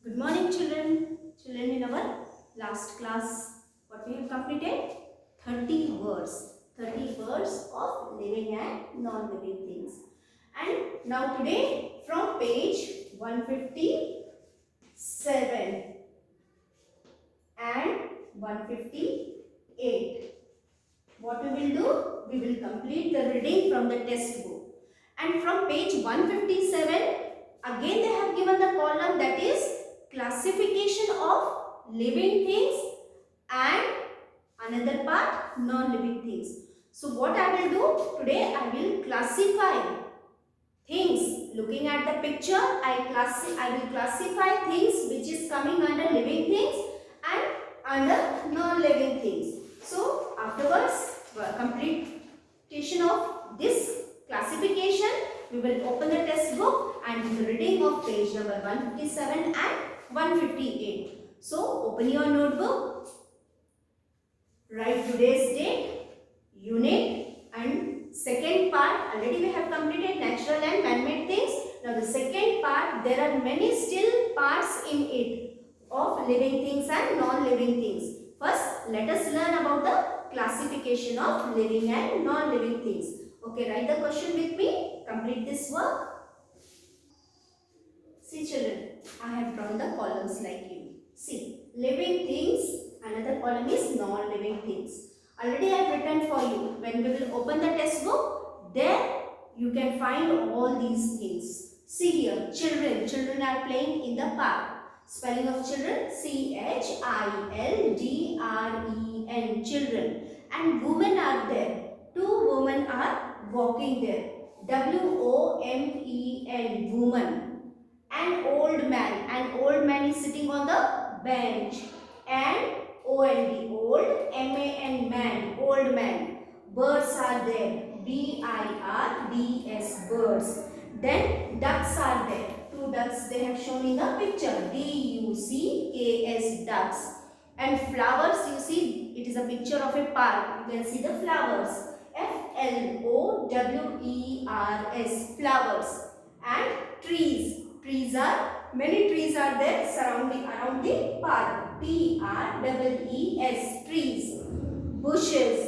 Good morning, children. Children, in our last class, what we have completed? 30 words. 30 words of living and non-living things. And now today, from page 157 and 158, what we will do? We will complete the reading from the text book. And from page 157, again they have given the column, that is classification of living things and another part non-living things. So what I will do today, I will classify things. Looking at the picture, I will classify things which is coming under living things and under non-living things. So afterwards, completion of this classification, we will open the test book and do the reading of page number 157 and 158. So open your notebook, write today's date, unit, and second part. Already we have completed natural and man-made things. Now the second part, there are many still parts in it of living things and non-living things. First, let us learn about the classification of living and non-living things. Okay, write the question with me. Complete this work. See children, I have drawn the columns like you. See, living things, another column is non-living things. Already I have written for you. When we will open the test book, there you can find all these things. See here, children. Children are playing in the park. Spelling of children, C-H-I-L-D-R-E-N, children. And women are there. Two women are walking there. W-O-M-E-N, woman. An old man is sitting on the bench. And old, man, man, old man. Birds are there, birds, birds. Then ducks are there, two ducks they have shown in the picture, ducks, ducks. And flowers, you see, it is a picture of a park, you can see the flowers, flowers, flowers. And trees many trees are there surrounding around the park, trees, trees. Bushes,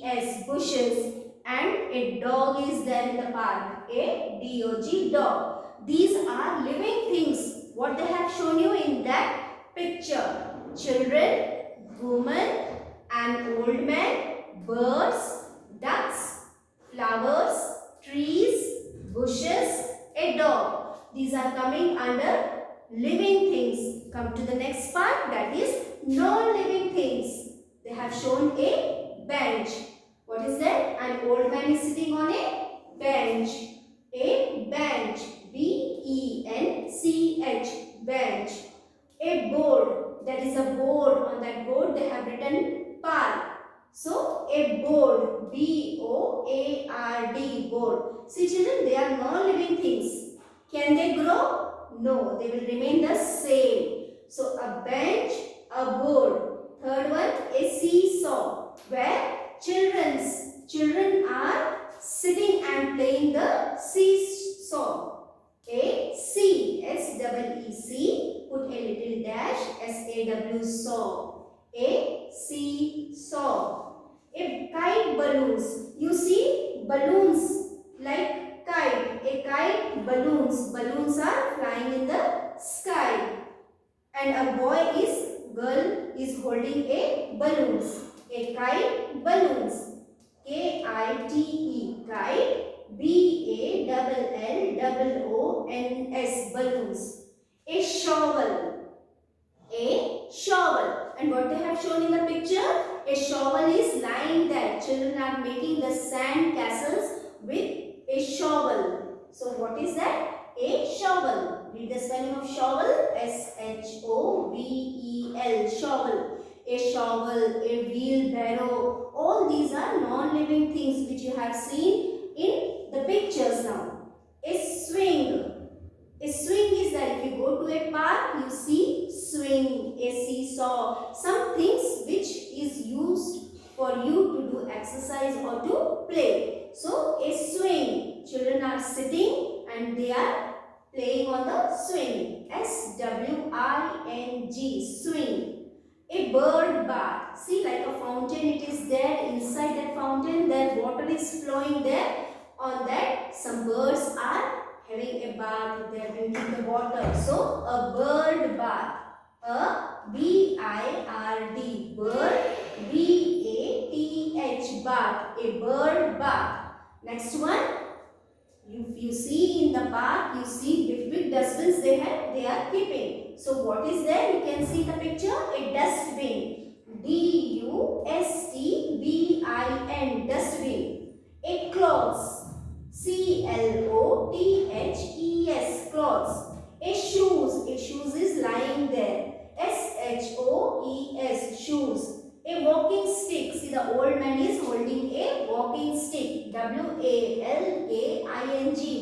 bushes, bushes. And a dog is there in the park, a dog, dog. These are living things, what they have shown you in that picture. Children, woman, an old man, birds, ducks, flowers, trees, bushes, a dog. These are coming under living things. Come to the next part, that is non-living things. They have shown a bench. What is that? An old man is sitting on a bench. A bench. B-E-N-C-H. Bench. A board. That is a board. On that board they have written park. So a board. B-O-A-R-D. Board. See children, they are non-living things. Can they grow? No, they will remain the same. So a bench, a board. Third one, a seesaw, where children are sitting and playing the seesaw. A C, S-E-E-C, put a little dash, S-A-W, saw. A seesaw. A kite balloons. You see balloons like kite. A kite balloons. Balloons are flying in the sky. And a girl is holding a balloons. A kite balloons. K-I-T-E, kite. B-A-L-L-O-N-S, balloons. A shovel. A shovel. And what they have shown in the picture? A shovel is lying there. Children are making the sand castles with a shovel. So what is that? A shovel. Read the spelling of shovel. S-H-O-V-E-L. Shovel. A shovel, a wheelbarrow. All these are non-living things which you have seen in the pictures now. A swing. A swing is that if you go to a park, you see swing, a seesaw, some things which is used for you to do exercise or to play. So a swing, children are sitting and they are playing on the swing. S-W-I-N-G, swing. A bird bath. See, like a fountain, it is there. Inside that fountain, there water is flowing there. On that, some birds are having a bath. They are drinking the water. So, a bird bath. A B-I-R-D, bird. B-A-T-H, bath. A bird bath. Next one. If you see in the park, you see big dustbins they are keeping. So what is there? You can see the picture. A dustbin. D-U-S-T-B-I-N. Dustbin. A clothes. C-L-O-T-H-E-S. Clothes. A shoes. A shoes is lying there. S-H-O-E-S. Shoes. A walking stick. See, the old man is holding a walking stick. W-A-L-K-I-N-G.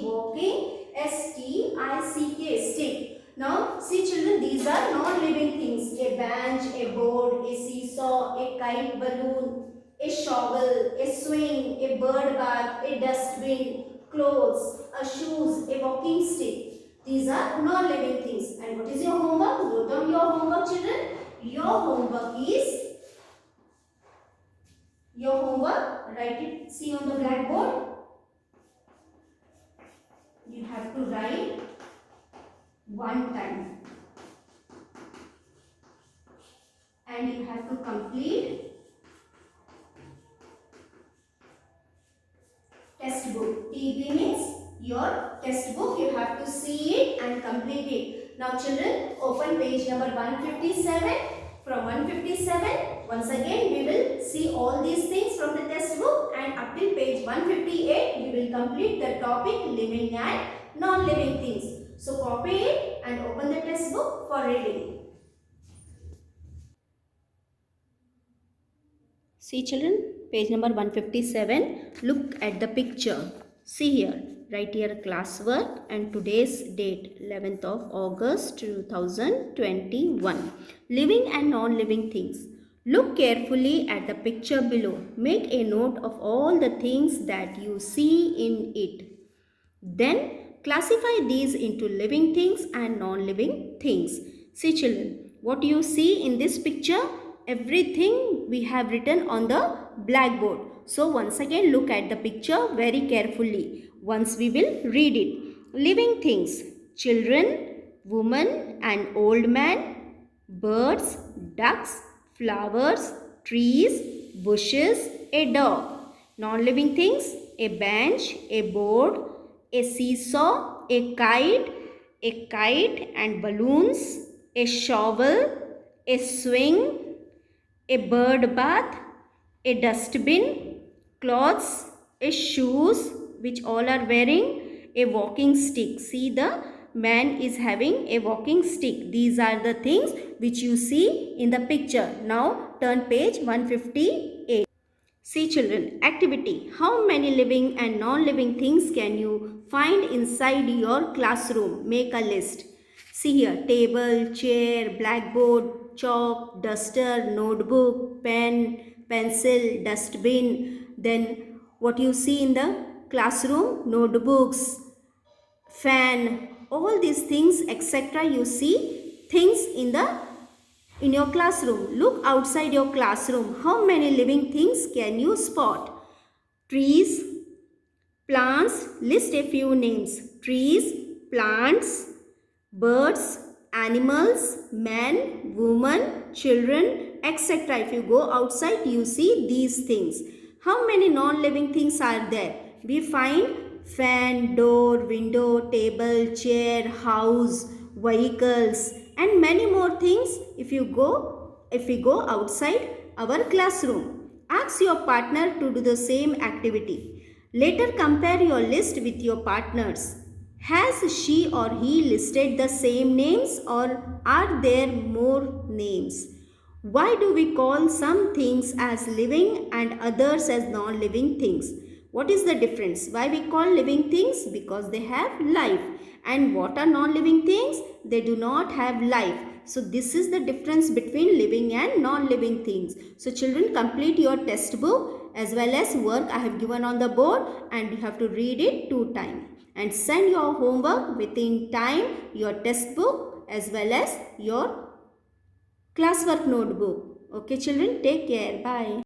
Walking. S-T-I-C-K. Stick. Now, see children, these are non-living things. A bench, a board, a seesaw, a kite balloon, a shovel, a swing, a bird bath, a dustbin, clothes, a shoes, a walking stick. These are non-living things. And what is your homework? Note down your homework, children. Your homework, write it, see on the blackboard. You have to write one time. And you have to complete test book. TB means your test book. You have to see it and complete it. Now children, open page number 157. From 157, once again we will see all these things from the test book, and up till page 158 we will complete the topic living and non-living things. So copy it and open the test book for reading. See children, page number 157. Look at the picture. See here. Write your classwork and today's date 11th of August 2021. Living and non-living things. Look carefully at the picture below. Make a note of all the things that you see in it. Then classify these into living things and non-living things. See children, what you see in this picture, everything we have written on the blackboard. So once again look at the picture very carefully. Once we will read it. Living things. Children, woman and old man, birds, ducks, flowers, trees, bushes, a dog. Non-living things. A bench, a board, a seesaw, a kite and balloons, a shovel, a swing, a bird bath, a dustbin, clothes, a shoes, which all are wearing, a walking stick. See, the man is having a walking stick. These are the things which you see in the picture. Now turn page 158. See children, activity. How many living and non-living things can you find inside your classroom? Make a list. See here, table, chair, blackboard, chalk, duster, notebook, pen, pencil, dustbin. Then what you see in the classroom? Notebooks, fan, all these things, etc. You see things in your classroom. Look outside your classroom. How many living things can you spot? Trees, plants, list a few names. Trees, plants, birds, animals, men, women, children, etc. If you go outside, you see these things. How many non-living things are there? We find fan, door, window, table, chair, house, vehicles, and many more things if we go outside our classroom. Ask your partner to do the same activity. Later compare your list with your partner's. Has she or he listed the same names, or are there more names? Why do we call some things as living and others as non-living things? What is the difference? Why we call living things? Because they have life. And what are non-living things? They do not have life. So this is the difference between living and non-living things. So children, complete your test book as well as work I have given on the board, and you have to read it 2 times and send your homework within time, your test book as well as your classwork notebook. Okay children, take care. Bye.